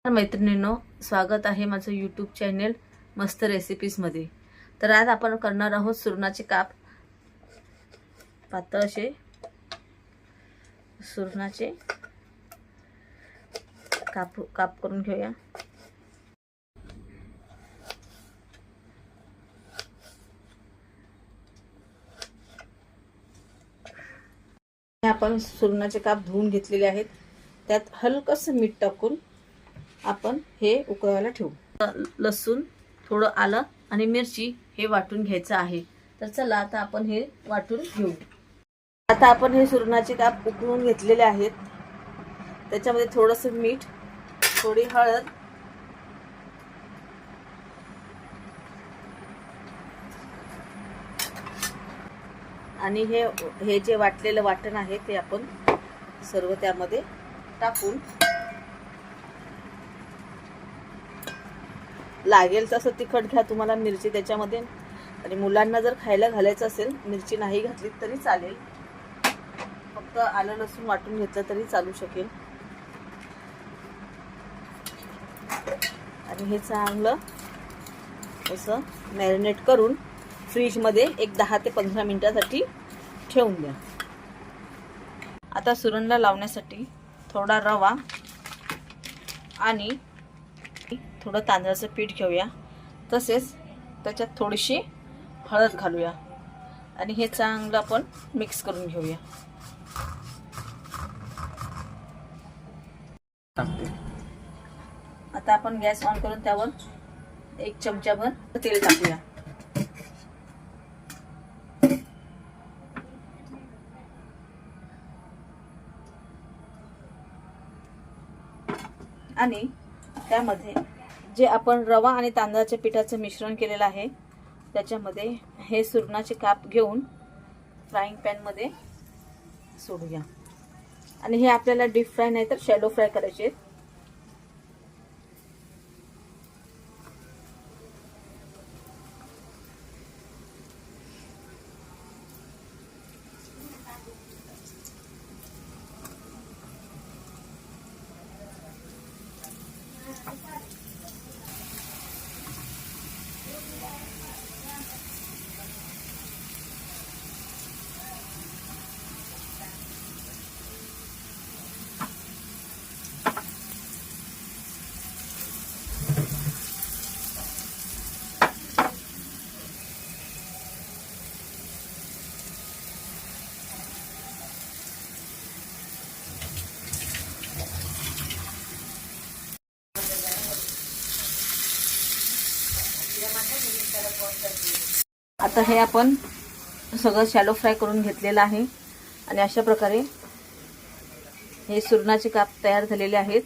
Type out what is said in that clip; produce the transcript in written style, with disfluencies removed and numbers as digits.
मैत्रिणींनो, स्वागत आहे माझं यूट्यूब चॅनल मस्त रेसिपीज मध्ये। तर आज आपण करणार आहोत सुरणाचे काप। पातळ असे सुरणाचे काप करून घेऊया। आपण सुरणाचे काप धुवून घेतलेले आहेत। त्यात हलकसं मीठ टाकून आपण हे उकळायला ठेवू। लसूण, थोडं आलं आणि मिरची हे वाटून घ्यायचं आहे। तर चला आता आपण हे वाटून घेऊ। आता आपण हे सुरणाचे काप उकळून घेतलेले आहेत। त्याच्यामध्ये थोडंसं मीठ, थोडी हळद आणि हे जे वाटलेलं वाटण आहे ते आपण सर्व त्यामध्ये टाकून लागेल तसं तिखट घ्या तुम्हाला मिरची त्याच्यामध्ये। आणि मुलांना जर खायला घालायचं असेल मिरची नाही घातली तरी चालेल, फक्त आलं लसूण वाटून घेतलं तरी चालू शकेल। आणि हे चांगलं असं मॅरिनेट करून फ्रीज मध्ये एक 10 ते 15 मिनिटांसाठी ठेवून द्या। आता सुरणला लावण्यासाठी थोडा रवा आणि थोडं तांदळाचं पीठ घेऊया। तसेच त्याच्यात थोडीशी हळद घालूया आणि हे चांगलं आपण मिक्स करून घेऊया। आता आपण गॅस ऑन करून त्यावर 1 चमचाभर तेल टाकूया। आणि त्यामध्ये जे आपण रवा आणि तांदळाच्या पिठाचं मिश्रण केलेलं आहे त्याच्यामध्ये हे सुरणाचे काप घेऊन फ्राईंग पॅन मध्ये सोडूया। आणि हे आपल्याला डीप फ्राय नाही तर शॅलो फ्राय करायचे। आता हे आपण सगळं शॅलो फ्राय करून घेतलेलं आहे। आणि अशा प्रकारे हे सुरणाचे काप तयार झालेले आहेत।